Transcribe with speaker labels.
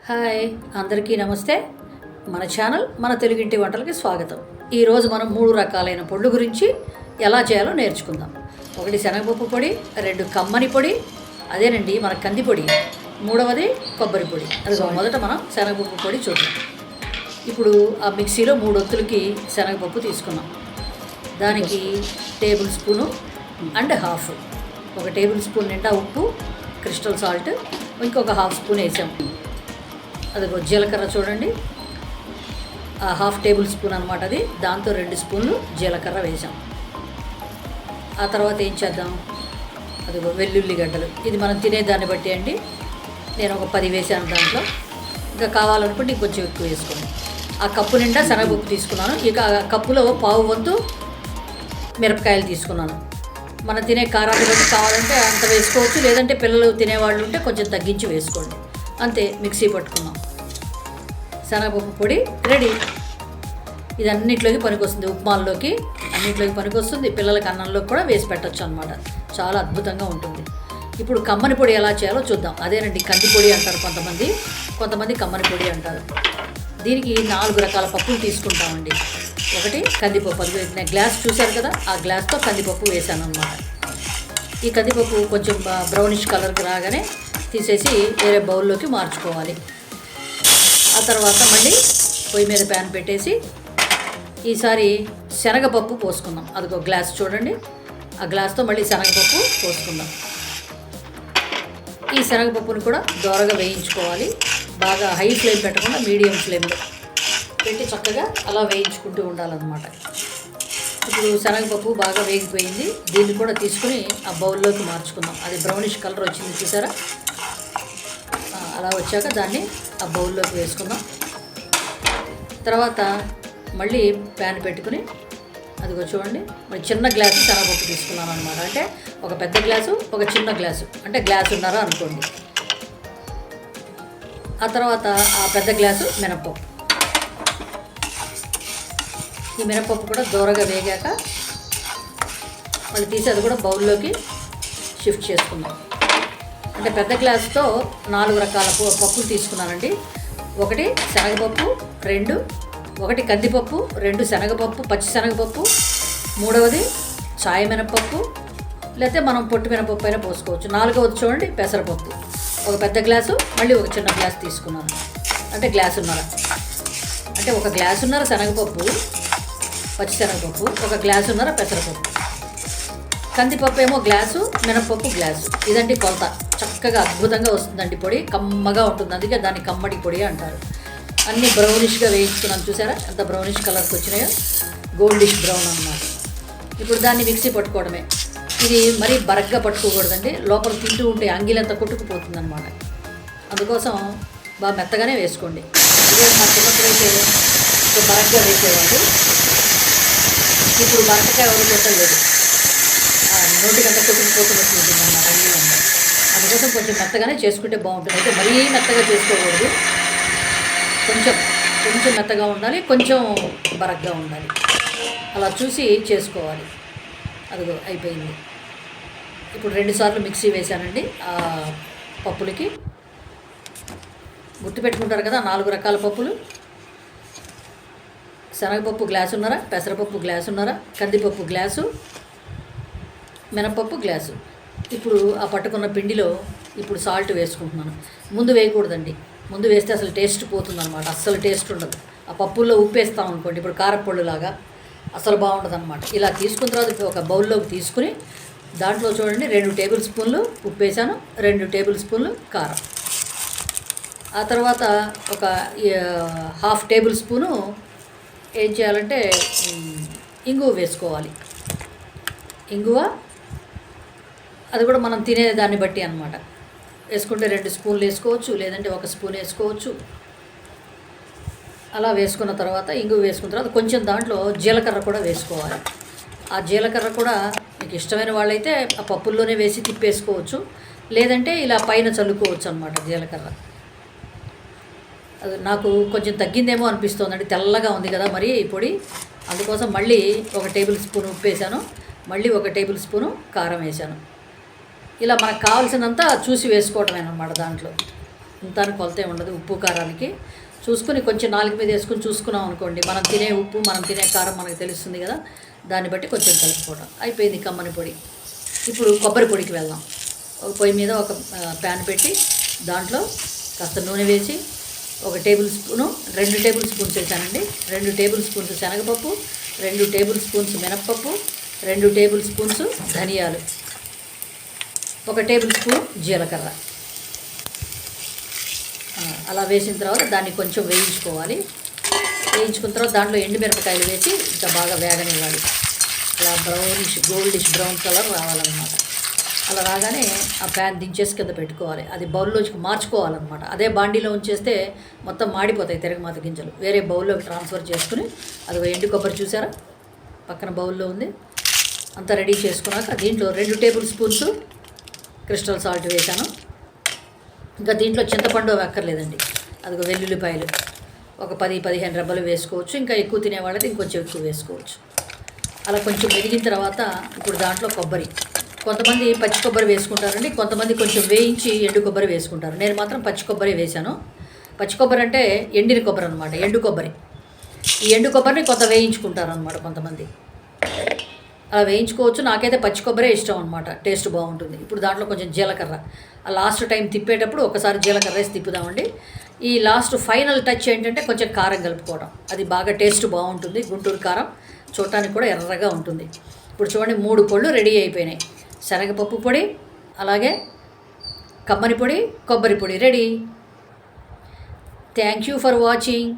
Speaker 1: Hi అందరికీ నమస్తే. మన ఛానల్ మన తెలుగింటి వంటలకి స్వాగతం. ఈరోజు మనం 3 రకాలైన పొళ్ళు గురించి ఎలా చేయాలో నేర్చుకుందాం. 1 శనగపప్పు పొడి, 2 కమ్మని పొడి, అదేనండి మన కంది పొడి, 3వది కొబ్బరి పొడి. అది మొదట మనం శనగపప్పు పొడి చూద్దాం. ఇప్పుడు ఆ మిక్సీలో 3 ఒత్తులకి శనగపప్పు తీసుకున్నాం. దానికి table spoon and half, 1 table spoon నిండా ఉప్పు, క్రిస్టల్ సాల్ట్, ఇంకొక హాఫ్ స్పూన్ వేసాం. అది జీలకర్ర చూడండి, హాఫ్ టేబుల్ స్పూన్ అనమాట అది. దాంతో 2 స్పూన్లు జీలకర్ర వేసాం. ఆ తర్వాత ఏం చేద్దాం, అది వెల్లుల్లి గడ్డలు, ఇది మనం తినేదాన్ని బట్టి అండి. నేను ఒక 10 వేసాను దాంట్లో. ఇంకా కావాలనుకుంటే ఇంకొంచెం ఎక్కువ వేసుకోండి. ఆ కప్పు నిండా శనగపప్పు తీసుకున్నాను. ఇక ఆ కప్పులో పావు వంతు మిరపకాయలు తీసుకున్నాను. మనం తినే కారాన్ని బట్టి కావాలంటే అంత వేసుకోవచ్చు, లేదంటే పిల్లలు తినేవాళ్ళు ఉంటే కొంచెం తగ్గించి వేసుకోండి. అంతే, మిక్సీ పట్టుకున్నాం. శనగపప్పు పొడి రెడీ. ఇది అన్నిట్లోకి పనికొస్తుంది, ఉప్మాల్లోకి అన్నిట్లోకి పనికొస్తుంది. పిల్లలకి అన్నంలోకి కూడా వేసి పెట్టచ్చు అనమాట. చాలా అద్భుతంగా ఉంటుంది. ఇప్పుడు కమ్మని పొడి ఎలా చేయాలో చూద్దాం. అదేనండి కంది పొడి అంటారు కొంతమంది కమ్మని పొడి అంటారు. దీనికి 4 రకాల పప్పులు తీసుకుంటామండి. 1 కందిపప్పు, అది నేను గ్లాస్ చూశారు కదా, ఆ గ్లాస్తో కందిపప్పు వేసాను అనమాట. ఈ కందిపప్పు కొంచెం బ్రౌనిష్ కలర్కి రాగానే తీసేసి వేరే బౌల్లోకి మార్చుకోవాలి. ఆ తర్వాత మళ్ళీ పొయ్యి మీద ప్యాన్ పెట్టేసి ఈసారి శనగపప్పు పోసుకుందాం. అదిగో గ్లాస్ చూడండి, ఆ గ్లాస్తో మళ్ళీ శనగపప్పు పోసుకుందాం. ఈ శనగపప్పును కూడా దోరగా వేయించుకోవాలి. బాగా హై ఫ్లేమ్ పెట్టకుండా మీడియం ఫ్లేమ్లో పెట్టి చక్కగా అలా వేయించుకుంటూ ఉండాలన్నమాట. ఇప్పుడు శనగపప్పు బాగా వేగిపోయింది. దీన్ని కూడా తీసుకుని ఆ బౌల్లోకి మార్చుకుందాం. అది బ్రౌనిష్ కలర్ వచ్చింది చూసారా, అలా వచ్చాక దాన్ని ఆ బౌల్లోకి వేసుకుందాం. తర్వాత మళ్ళీ ప్యాన్ పెట్టుకుని అదిగో చూడండి, మరి చిన్న గ్లాసు శనగపప్పు తీసుకున్నాను అనమాట. అంటే ఒక పెద్ద గ్లాసు, ఒక చిన్న గ్లాసు, అంటే గ్లాసున్నర అనుకోండి. ఆ తర్వాత ఆ పెద్ద గ్లాసు మినపప్పు. ఈ మినపప్పు కూడా దోరగా వేగాక మళ్ళీ తీసి అది కూడా బౌల్లోకి షిఫ్ట్ చేసుకుందాం. అంటే పెద్ద గ్లాసుతో 4 రకాల పప్పులు తీసుకున్నానండి. 1 శనగపప్పు, 1 కందిపప్పు, 2 శనగపప్పు, పచ్చి శనగపప్పు, 3వది చాయ్ మినపప్పు, లేకపోతే మనం పొట్టు మినపప్పు అయినా పోసుకోవచ్చు. 4వది చూడండి పెసరపప్పు. ఒక పెద్ద గ్లాసు, మళ్ళీ ఒక చిన్న గ్లాసు తీసుకున్నాను. అంటే గ్లాసున్నర, అంటే 1 గ్లాసున్నర శనగపప్పు, పచ్చి శనగపప్పు, 1 గ్లాసున్నర పెసరపప్పు. కందిపప్పు ఏమో గ్లాసు, మినపప్పు గ్లాసు. ఇదండి కొలత. చక్కగా అద్భుతంగా వస్తుందండి పొడి, కమ్మగా ఉంటుంది. అందుకే దాన్ని కమ్మడి పొడి అంటారు. అన్నీ బ్రౌనిష్గా వేయించుకున్నాను చూసారా, ఎంత బ్రౌనిష్ కలర్కి వచ్చినాయో, గోల్డిష్ బ్రౌన్ అన్నమాట. ఇప్పుడు దాన్ని మిక్సీ పట్టుకోవడమే. ఇది మరీ బరగ్గా పట్టుకోకూడదండి, లోపల తింటూ ఉంటే అంగిలంతా కొట్టుకుపోతుంది అనమాట. అందుకోసం బాగా మెత్తగానే వేసుకోండి. ఇదే మా చిన్నప్పుడైతే బరగ్గా వేసేవాళ్ళు. ఇప్పుడు బరకకాయ ఎవరు కొట్టలేదు, నోటికంతా కొట్టుకుపోతున్నట్టు ఉంటుంది అన్నమాట అంగిలంతా. అందుకోసం కొంచెం మెత్తగానే చేసుకుంటే బాగుంటుంది. అయితే మరీ మెత్తగా చేసుకోకూడదు, కొంచెం మెత్తగా ఉండాలి, కొంచెం బరగ్గా ఉండాలి. అలా చూసి చేసుకోవాలి. అదిగో అయిపోయింది. ఇప్పుడు 2 సార్లు మిక్సీ వేసానండి ఆ పప్పులకి. గుర్తుపెట్టుకుంటారు కదా 4 రకాల పప్పులు. శనగపప్పు గ్లాసున్నర, పెసరపప్పు గ్లాసున్నర, కందిపప్పు గ్లాసు, మినపప్పు గ్లాసు. ఇప్పుడు ఆ పట్టుకున్న పిండిలో ఇప్పుడు సాల్ట్ వేసుకుంటున్నాను. ముందు వేయకూడదండి, ముందు వేస్తే అసలు టేస్ట్ పోతుంది అనమాట. అస్సలు టేస్ట్ ఉండదు. ఆ పప్పుల్లో ఉప్పు వేస్తాం అనుకోండి, ఇప్పుడు కారపొళ్ళు లాగా అసలు బాగుండదు అనమాట. ఇలా తీసుకున్న తర్వాత ఒక బౌల్లోకి తీసుకుని దాంట్లో చూడండి 2 టేబుల్ స్పూన్లు ఉప్పు వేసాను, 2 టేబుల్ స్పూన్లు కారం. ఆ తర్వాత ఒక హాఫ్ టేబుల్ స్పూను ఏం చేయాలంటే ఇంగువ వేసుకోవాలి. ఇంగువ అది కూడా మనం తినేదాన్ని బట్టి అనమాట. వేసుకుంటే 2 స్పూన్లు వేసుకోవచ్చు, లేదంటే 1 స్పూన్ వేసుకోవచ్చు. అలా వేసుకున్న తర్వాత ఇంగువ వేసుకున్న తర్వాత కొంచెం దాంట్లో జీలకర్ర కూడా వేసుకోవాలి. ఆ జీలకర్ర కూడా మీకు ఇష్టమైన వాళ్ళైతే ఆ పప్పుల్లోనే వేసి తిప్పేసుకోవచ్చు, లేదంటే ఇలా పైన చల్లుకోవచ్చు అనమాట జీలకర్ర. అది నాకు కొంచెం తగ్గిందేమో అనిపిస్తోందండి, తెల్లగా ఉంది కదా మరి ఈ పొడి. అందుకోసం మళ్ళీ 1 టేబుల్ స్పూన్ ఉప్పు వేసాను, మళ్ళీ 1 టేబుల్ స్పూను కారం వేసాను. ఇలా మనకు కావాల్సినంత చూసి వేసుకోవటమేనమాట దాంట్లో. ఇంత కొలతే ఉండదు ఉప్పు కారానికి. చూసుకుని కొంచెం నాలుగు మీద వేసుకుని చూసుకున్నాం అనుకోండి, మనం తినే ఉప్పు మనం తినే కారం మనకు తెలుస్తుంది కదా, దాన్ని బట్టి కొంచెం కలుపుకోవడం. అయిపోయింది కమ్మని పొడి. ఇప్పుడు కొబ్బరి పొడికి వెళ్దాం. ఒక పొయ్యి మీద ఒక ప్యాన్ పెట్టి దాంట్లో కాస్త నూనె వేసి 1 టేబుల్ స్పూను 2 టేబుల్ స్పూన్స్ వేసానండి. 2 టేబుల్ స్పూన్స్ శనగపప్పు, 2 టేబుల్ స్పూన్స్ మినప్పప్పు, 2 టేబుల్ స్పూన్స్ ధనియాలు, 1 టేబుల్ స్పూన్ జీలకర్ర. అలా వేసిన తర్వాత దాన్ని కొంచెం వేయించుకోవాలి. వేయించుకున్న తర్వాత దాంట్లో ఎండుమిరపకాయలు వేసి ఇంకా బాగా వేగనివ్వాలి. అలా గోల్డిష్ బ్రౌన్ కలర్ రావాలన్నమాట. అలా రాగానే ఆ ప్యాన్ దించేసి కింద పెట్టుకోవాలి. అది బౌల్లోకి మార్చుకోవాలన్నమాట. అదే బాండీలో ఉంచేస్తే మొత్తం మాడిపోతాయి తిరగమాత గింజలు. వేరే బౌల్లోకి ట్రాన్స్ఫర్ చేసుకుని, అది ఎండు కొబ్బరి చూసారా పక్కన బౌల్లో ఉంది, అంతా రెడీ చేసుకున్నాక దీంట్లో 2 టేబుల్ స్పూన్స్ క్రిస్టల్ సాల్ట్ వేసాను. ఇంకా దీంట్లో చింతపండు అక్కర్లేదండి. అదిగో వెల్లుల్లిపాయలు ఒక 10-15 రెబ్బలు వేసుకోవచ్చు. ఇంకా ఎక్కువ తినేవాళ్ళైతే ఇంకొంచెం ఎక్కువ వేసుకోవచ్చు. అలా కొంచెం మెదిగిన తర్వాత ఇప్పుడు దాంట్లో కొబ్బరి, కొంతమంది పచ్చి కొబ్బరి వేసుకుంటారండి, కొంతమంది కొంచెం వేయించి ఎండు కొబ్బరి వేసుకుంటారు. నేను మాత్రం పచ్చి కొబ్బరి వేశాను. పచ్చి కొబ్బరి అంటే ఎండిన కొబ్బరి అనమాట, ఎండు కొబ్బరి. ఈ ఎండు కొబ్బరిని కొంత వేయించుకుంటారు అనమాట కొంతమంది. అలా వేయించుకోవచ్చు. నాకైతే పచ్చి కొబ్బరే ఇష్టం అనమాట, టేస్ట్ బాగుంటుంది. ఇప్పుడు దాంట్లో కొంచెం జీలకర్ర, ఆ లాస్ట్ టైం తిప్పేటప్పుడు ఒకసారి జీలకర్ర వేసి తిప్పుదామండి. ఈ లాస్ట్ ఫైనల్ టచ్ ఏంటంటే కొంచెం కారం కలుపుకోవడం, అది బాగా టేస్ట్ బాగుంటుంది. గుంటూరు కారం చూడటానికి కూడా ఎర్రగా ఉంటుంది. ఇప్పుడు చూడండి 3 పొళ్ళు రెడీ అయిపోయినాయి. శనగపప్పు పొడి, అలాగే కమ్మని పొడి, కొబ్బరి పొడి ready. Thank you for watching.